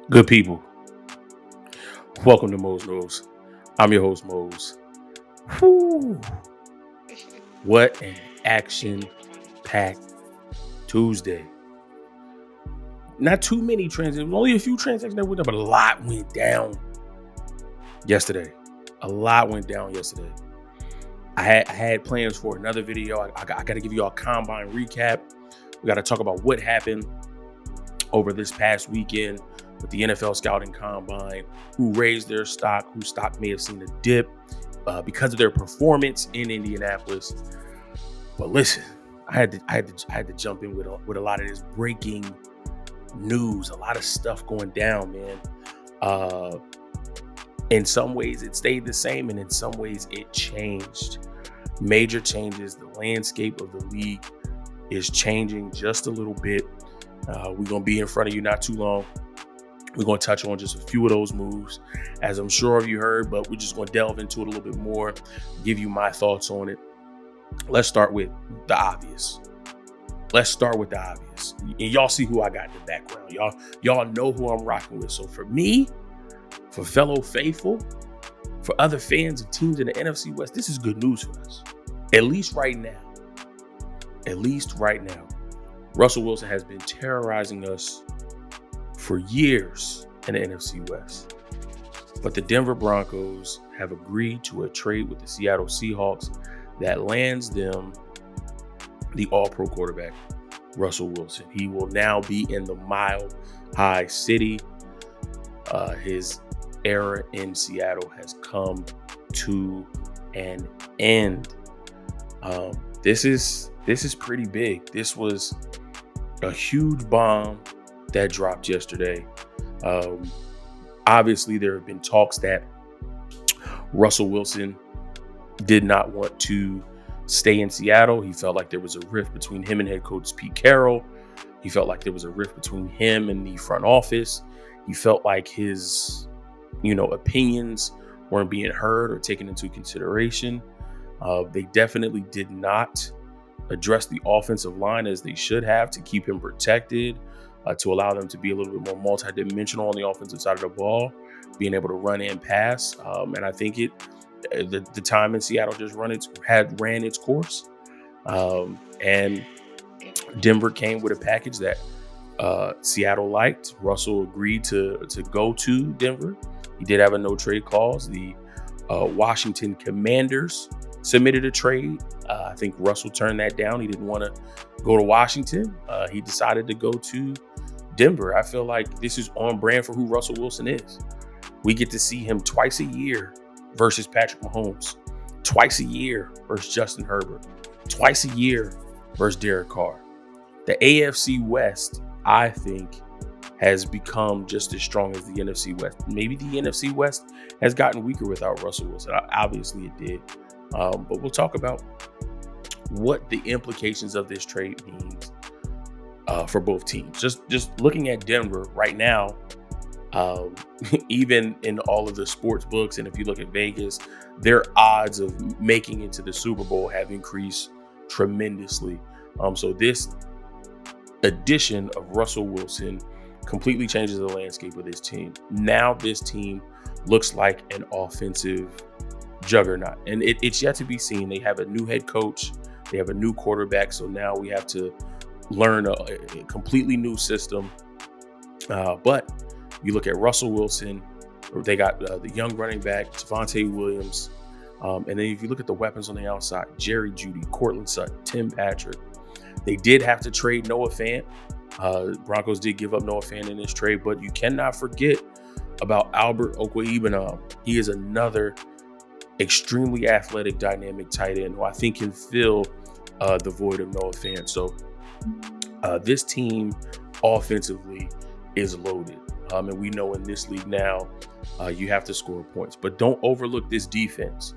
Good people, welcome to Mo's Knows. I'm your host, Mose. Whew, what an action-packed Tuesday. Not too many transactions, only a few transactions that went up, but a lot went down yesterday. A lot went down yesterday. I had plans for another video. I got to give you all a combine recap. We got to talk about what happened over this past weekend with the NFL scouting combine, who raised their stock, whose stock may have seen a dip because of their performance in Indianapolis. But listen, I had to jump in with a lot of this breaking news, a lot of stuff going down, man. In some ways, it stayed the same, and in some ways, it changed. Major changes. The landscape of the league is changing just a little bit. We're going to be in front of you not too long. We're going to touch on just a few of those moves, as I'm sure you heard, but we're just going to delve into it a little bit more, give you my thoughts on it. Let's start with the obvious. And y'all see who I got in the background. Y'all know who I'm rocking with. So for me, for fellow faithful, for other fans of teams in the NFC West, this is good news for us. At least right now. Russell Wilson has been terrorizing us for years in the NFC West. But the Denver Broncos have agreed to a trade with the Seattle Seahawks that lands them the all-pro quarterback, Russell Wilson. He will now be in the Mile High City. His era in Seattle has come to an end. This is pretty big. This was a huge bomb that dropped yesterday. Obviously, there have been talks that Russell Wilson did not want to stay in Seattle. He felt like there was a rift between him and head coach Pete Carroll. He felt like there was a rift between him and the front office. He felt like his, opinions weren't being heard or taken into consideration. They definitely did not address the offensive line as they should have to keep him protected, to allow them to be a little bit more multidimensional on the offensive side of the ball, being able to run and pass. And I think the time in Seattle just ran its course. And Denver came with a package that Seattle liked. Russell agreed to go to Denver. He did have a no trade clause. The Washington Commanders submitted a trade. I think Russell turned that down. He didn't want to go to Washington. He decided to go to Denver. I feel like this is on brand for who Russell Wilson is. We get to see him twice a year versus Patrick Mahomes, twice a year versus Justin Herbert, twice a year versus Derek Carr. The AFC West, I think, has become just as strong as the NFC West. Maybe the NFC West has gotten weaker without Russell Wilson. Obviously it did. But we'll talk about what the implications of this trade means for both teams. Just looking at Denver right now, even in all of the sports books, and if you look at Vegas, their odds of making it to the Super Bowl have increased tremendously. So this addition of Russell Wilson completely changes the landscape of this team. Now this team looks like an offensive juggernaut, and it's yet to be seen. They have a new head coach, they have a new quarterback, so now we have to learn a completely new system. But you look at Russell Wilson, they got the young running back Javonte Williams, and then if you look at the weapons on the outside, Jerry Jeudy, Cortland Sutton, Tim Patrick. They did have to trade Noah Fant. Broncos did give up Noah Fant in this trade, but you cannot forget about Albert Okwuegbunam. He is another extremely athletic, dynamic tight end who I think can fill the void of Noah Fant. So this team offensively is loaded. And we know in this league now, you have to score points. But don't overlook this defense.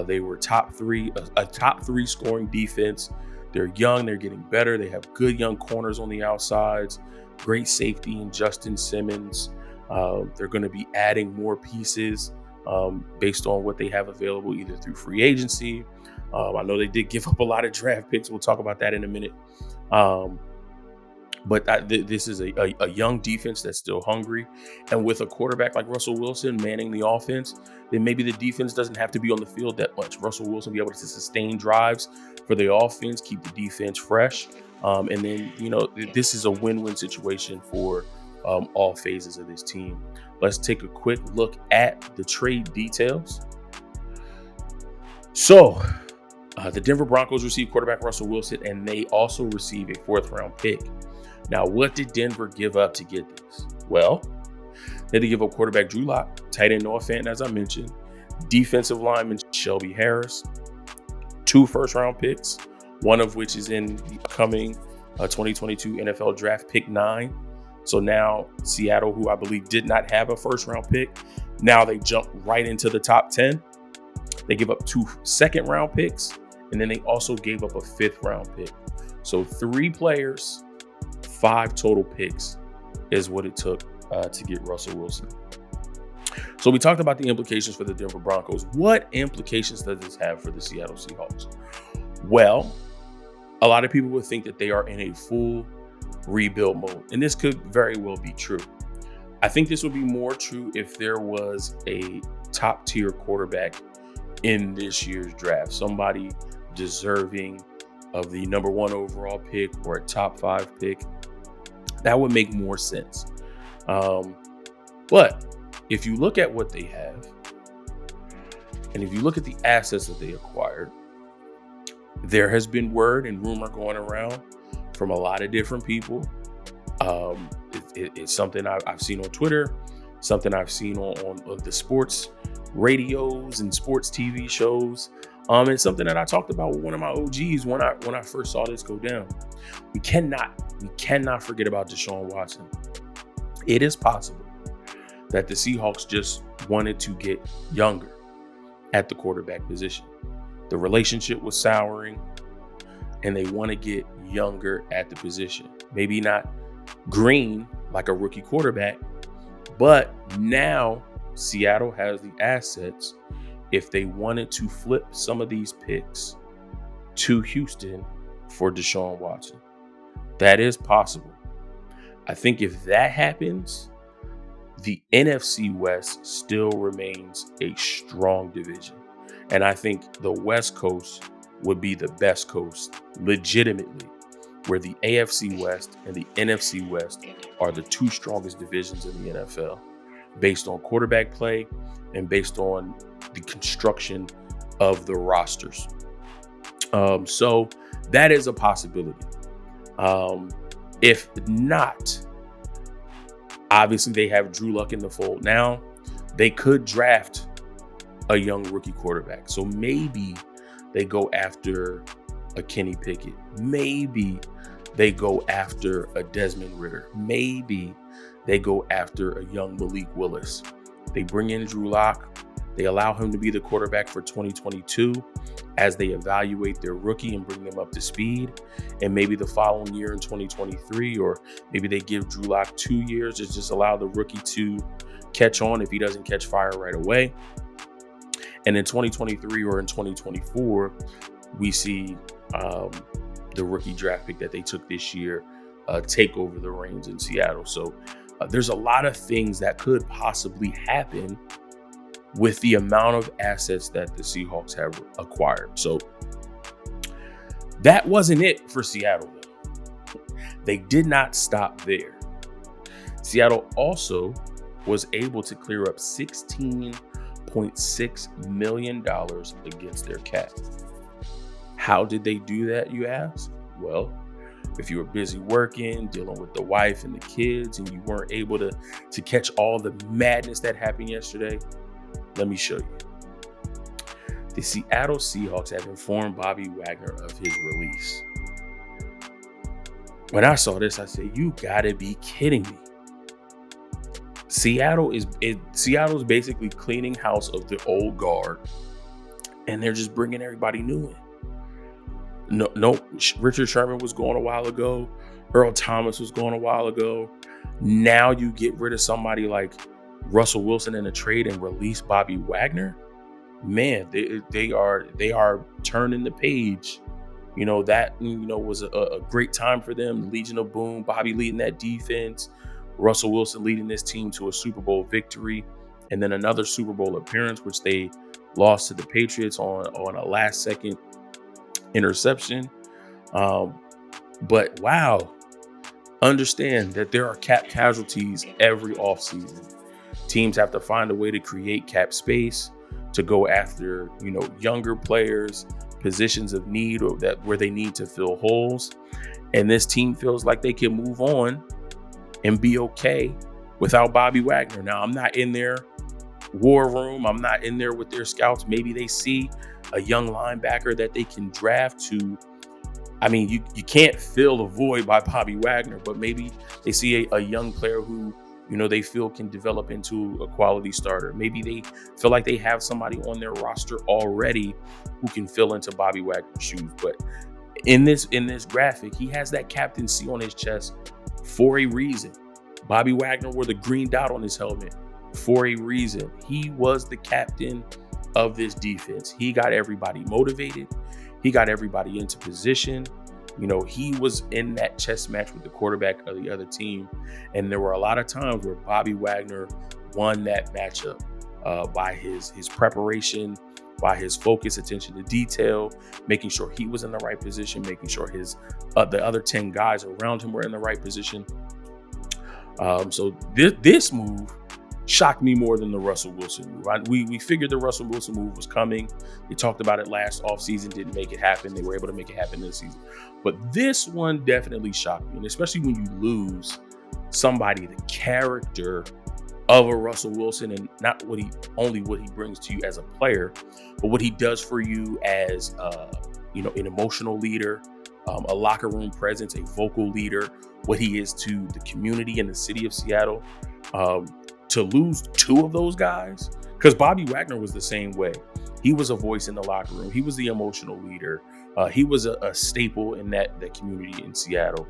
They were a top three scoring defense. They're young. They're getting better. They have good young corners on the outsides. Great safety in Justin Simmons. They're going to be adding more pieces based on what they have available, either through free agency. I know they did give up a lot of draft picks. We'll talk about that in a minute. But this is a young defense that's still hungry. And with a quarterback like Russell Wilson manning the offense, then maybe the defense doesn't have to be on the field that much. Russell Wilson will be able to sustain drives for the offense, keep the defense fresh. And then, this is a win-win situation for all phases of this team. Let's take a quick look at the trade details. So, the Denver Broncos received quarterback Russell Wilson, and they also received a 4th-round pick. Now, what did Denver give up to get this? Well, they had to give up quarterback Drew Lock, tight end Noah Fant, as I mentioned, defensive lineman Shelby Harris, 2 first-round picks, one of which is in the upcoming 2022 NFL Draft, pick 9. So now Seattle, who I believe did not have a first-round pick, now they jump right into the top 10. They give up 2 second-round picks, and then they also gave up a 5th-round pick. So 3 players, 5 total picks is what it took to get Russell Wilson. So we talked about the implications for the Denver Broncos. What implications does this have for the Seattle Seahawks? Well, a lot of people would think that they are in a full rebuild mode, and this could very well be true. I think this would be more true if there was a top-tier quarterback in this year's draft, somebody deserving of the number 1 overall pick or a top 5 pick. That would make more sense. But if you look at what they have, and if you look at the assets that they acquired, there has been word and rumor going around from a lot of different people. It's something I've seen on Twitter, something I've seen on the sports radios and sports TV shows. It's something that I talked about with one of my OGs when I first saw this go down. We cannot forget about Deshaun Watson. It is possible that the Seahawks just wanted to get younger at the quarterback position. The relationship was souring, and they want to get younger at the position. Maybe not green like a rookie quarterback, but now Seattle has the assets if they wanted to flip some of these picks to Houston for Deshaun Watson. That is possible. I think if that happens, the NFC West still remains a strong division. And I think the West Coast would be the best coast, legitimately, where the AFC West and the NFC West are the 2 strongest divisions in the NFL, based on quarterback play and based on the construction of the rosters. So that is a possibility. If not, obviously they have Drew Luck in the fold now. They could draft a young rookie quarterback. So maybe they go after a Kenny Pickett. Maybe they go after a Desmond Ridder. Maybe they go after a young Malik Willis. They bring in Drew Lock. They allow him to be the quarterback for 2022 as they evaluate their rookie and bring them up to speed. And maybe the following year in 2023, or maybe they give Drew Lock 2 years to just allow the rookie to catch on if he doesn't catch fire right away. And in 2023 or in 2024, we see the rookie draft pick that they took this year take over the reins in Seattle. So there's a lot of things that could possibly happen with the amount of assets that the Seahawks have acquired. So that wasn't it for Seattle, though. They did not stop there. Seattle also was able to clear up $16.6 million against their cap. How did they do that, you ask? Well, if you were busy working, dealing with the wife and the kids, and you weren't able to catch all the madness that happened yesterday, let me show you. The Seattle Seahawks have informed Bobby Wagner of his release. When I saw this, I said, you gotta be kidding me. Seattle's basically cleaning house of the old guard, and they're just bringing everybody new in. No, Richard Sherman was gone a while ago. Earl Thomas was gone a while ago. Now you get rid of somebody like Russell Wilson in a trade and release Bobby Wagner. Man, they are turning the page That was a great time for them. The Legion of Boom, Bobby leading that defense, Russell Wilson leading this team to a Super Bowl victory, and then another Super Bowl appearance, which they lost to the Patriots on a last second interception. But wow, understand that there are cap casualties every offseason. Teams have to find a way to create cap space to go after, younger players, positions of need or that where they need to fill holes. And this team feels like they can move on and be okay without Bobby Wagner. Now, I'm not in their war room. I'm not in there with their scouts. Maybe they see a young linebacker that they can draft to. I mean, you can't fill a void by Bobby Wagner, but maybe they see a young player who, they feel can develop into a quality starter. Maybe they feel like they have somebody on their roster already who can fill into Bobby Wagner's shoes. But in this graphic, he has that captaincy on his chest for a reason. Bobby Wagner wore the green dot on his helmet for a reason. He was the captain of this defense. He got everybody motivated. He got everybody into position. He was in that chess match with the quarterback of the other team. And there were a lot of times where Bobby Wagner won that matchup by his preparation, by his focus, attention to detail, making sure he was in the right position, making sure the other 10 guys around him were in the right position. So this move shocked me more than the Russell Wilson move. We figured the Russell Wilson move was coming. They talked about it last offseason, didn't make it happen. They were able to make it happen this season. But this one definitely shocked me, and especially when you lose somebody, the character of a Russell Wilson, and not only what he brings to you as a player, but what he does for you as an emotional leader, a locker room presence, a vocal leader, what he is to the community and the city of Seattle. To lose two of those guys, because Bobby Wagner was the same way. He was a voice in the locker room. He was the emotional leader. He was a staple in that community in Seattle.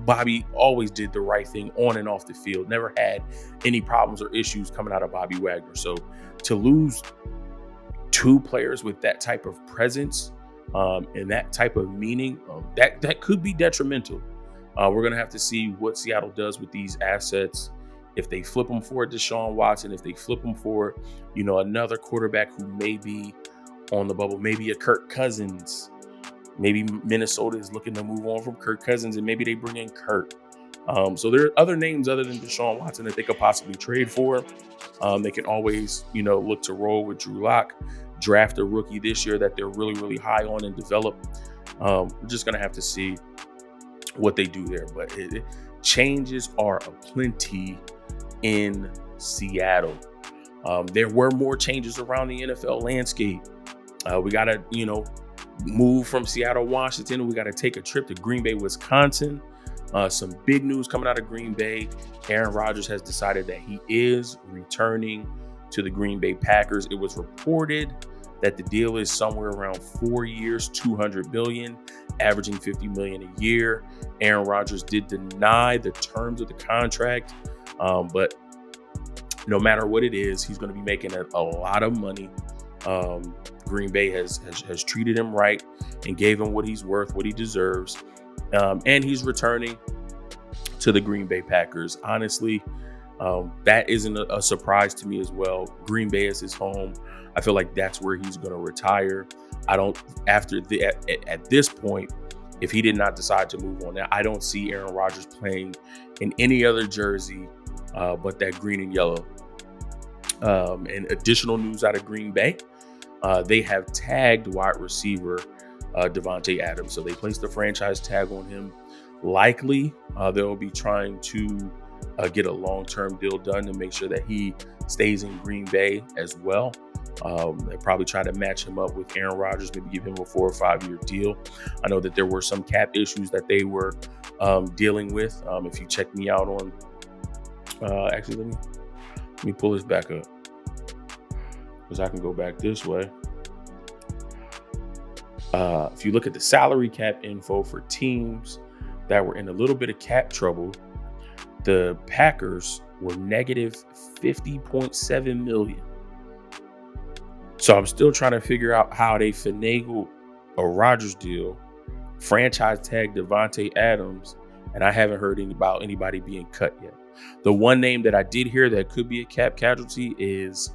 Bobby always did the right thing on and off the field. Never had any problems or issues coming out of Bobby Wagner. So to lose two players with that type of presence and that type of meaning, that could be detrimental. We're going to have to see what Seattle does with these assets. If they flip them for Deshaun Watson, if they flip them for, another quarterback who may be on the bubble, maybe a Kirk Cousins, maybe Minnesota is looking to move on from Kirk Cousins and maybe they bring in Kirk. So there are other names other than Deshaun Watson that they could possibly trade for. They can always, look to roll with Drew Lock, draft a rookie this year that they're really, really high on and develop. We're just going to have to see what they do there. But changes are aplenty in Seattle. There were more changes around the NFL landscape. We got to, move from Seattle, Washington. We got to take a trip to Green Bay, Wisconsin. Some big news coming out of Green Bay. Aaron Rodgers has decided that he is returning to the Green Bay Packers. It was reported that the deal is somewhere around 4 years, $200 million, averaging $50 million a year. Aaron Rodgers did deny the terms of the contract, but no matter what it is, he's going to be making a lot of money. Green Bay has treated him right and gave him what he's worth, what he deserves, and he's returning to the Green Bay Packers. Honestly, that isn't a surprise to me as well. Green Bay is his home. I feel like that's where he's going to retire. At this point, if he did not decide to move on, I don't see Aaron Rodgers playing in any other jersey but that green and yellow. And additional news out of Green Bay, they have tagged wide receiver Devontae Adams. So they placed the franchise tag on him. Likely, they'll be trying to get a long-term deal done to make sure that he stays in Green Bay as well. They're probably trying to match him up with Aaron Rodgers, maybe give him a 4 or 5 year deal. I know that there were some cap issues that they were dealing with. If you check me out on, actually, let me pull this back up because I can go back this way. If you look at the salary cap info for teams that were in a little bit of cap trouble, the Packers were negative $50.7 million. So I'm still trying to figure out how they finagled a Rodgers deal franchise tag Davante Adams, and I haven't heard about anybody being cut yet. The one name that I did hear that could be a cap casualty is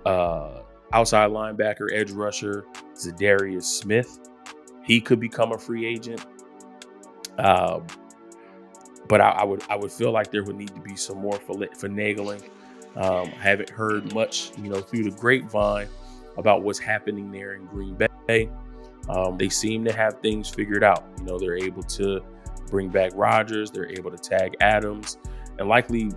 outside linebacker, edge rusher, Zadarius Smith. He could become a free agent. But I would feel like there would need to be some more finagling. I haven't heard much, through the grapevine about what's happening there in Green Bay. They seem to have things figured out. They're able to bring back Rodgers. They're able to tag Adams. And likely,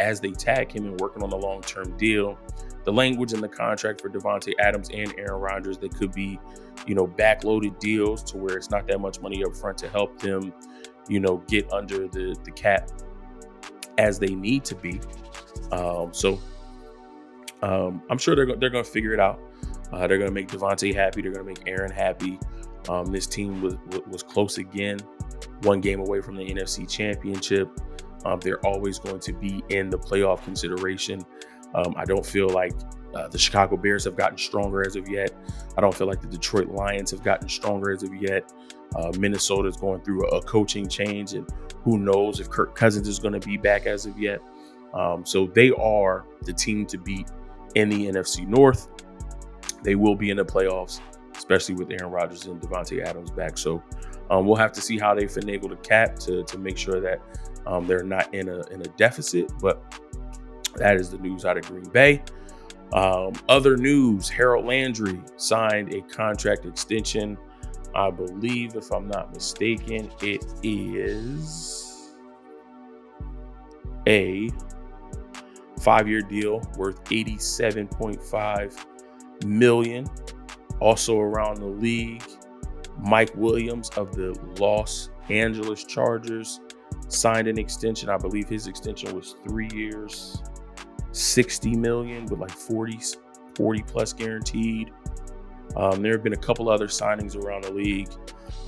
as they tag him and working on a long-term deal, the language in the contract for Davante Adams and Aaron Rodgers, they could be, backloaded deals to where it's not that much money up front to help them, get under the cap as they need to be. So I'm sure they're going to figure it out. They're going to make Davante happy. They're going to make Aaron happy. This team was close again, one game away from the NFC Championship. They're always going to be in the playoff consideration. I don't feel like the Chicago Bears have gotten stronger as of yet. I don't feel like the Detroit Lions have gotten stronger as of yet. Minnesota is going through a coaching change, and who knows if Kirk Cousins is going to be back as of yet. So they are the team to beat in the NFC North. They will be in the playoffs, especially with Aaron Rodgers and Davante Adams back. So we'll have to see how they finagle the cap to make sure that they're not in a deficit. But that is the news out of Green Bay. Other news, Harold Landry signed a contract extension. I believe, if I'm not mistaken, it is a 5-year deal worth $87.5 million. Also around the league, Mike Williams of the Los Angeles Chargers signed an extension. I believe his extension was 3 years, $60 million with like 40 plus guaranteed. There have been a couple other signings around the league,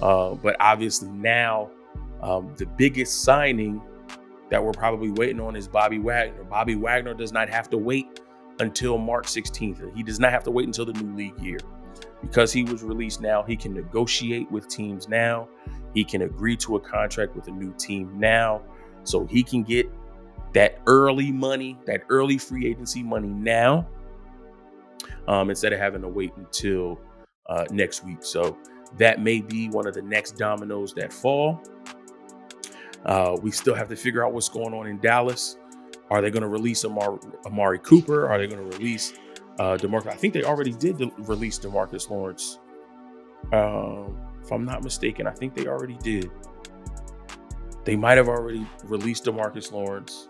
but obviously now the biggest signing that we're probably waiting on is Bobby Wagner. Bobby Wagner does not have to wait until March 16th. He does not have to wait until the new league year. Because he was released now, he can negotiate with teams now. He can agree to a contract with a new team now. So he can get that early money, that early free agency money now, instead of having to wait until next week. So that may be one of the next dominoes that fall. We still have to figure out what's going on in Dallas. Are they going to release Amari Cooper? Are they going to release DeMarcus? I think they already did release DeMarcus Lawrence. If I'm not mistaken, I think they already did. They might have already released DeMarcus Lawrence.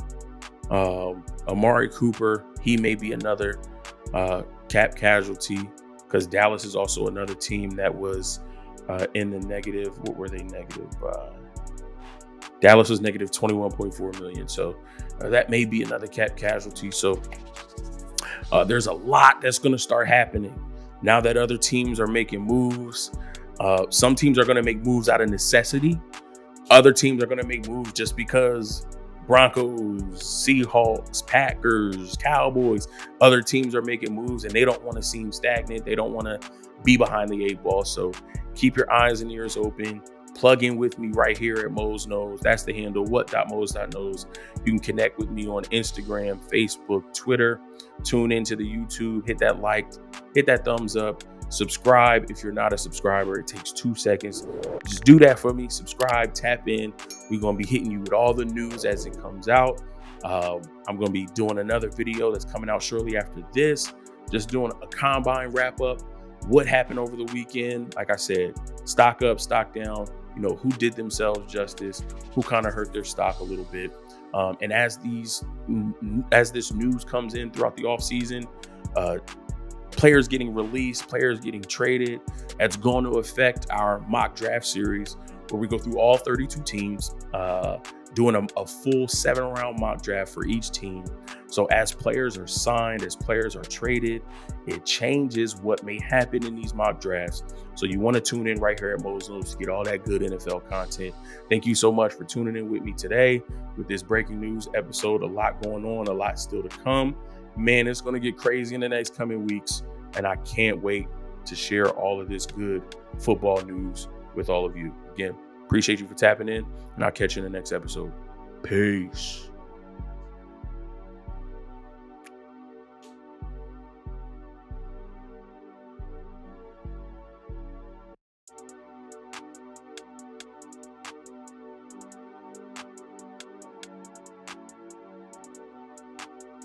Amari Cooper, he may be another cap casualty because Dallas is also another team that was in the negative. What were they negative? Dallas was negative $21.4 million. So that may be another cap casualty. So there's a lot that's going to start happening now that other teams are making moves. Some teams are going to make moves out of necessity. Other teams are going to make moves just because Broncos, Seahawks, Packers, Cowboys, other teams are making moves and they don't want to seem stagnant. They don't want to be behind the 8 ball. So keep your eyes and ears open. Plug in with me right here at Mo's Knows. That's the handle, what.mos.knows. You can connect with me on Instagram, Facebook, Twitter. Tune into the YouTube. Hit that like, hit that thumbs up. Subscribe if you're not a subscriber. It takes 2 seconds. Just do that for me. Subscribe, tap in. We're going to be hitting you with all the news as it comes out. I'm going to be doing another video that's coming out shortly after this. Just doing a combine wrap up. What happened over the weekend? Like I said, stock up, stock down. Who did themselves justice, who kind of hurt their stock a little bit. And as this news comes in throughout the offseason, players getting released, players getting traded, that's going to affect our mock draft series where we go through all 32 teams, doing a full 7-round mock draft for each team. So as players are signed, as players are traded, it changes what may happen in these mock drafts. So you want to tune in right here at Mo's Knows to get all that good NFL content. Thank you so much for tuning in with me today with this breaking news episode. A lot going on, a lot still to come. Man, it's going to get crazy in the next coming weeks, and I can't wait to share all of this good football news with all of you. Again, appreciate you for tapping in, and I'll catch you in the next episode. Peace.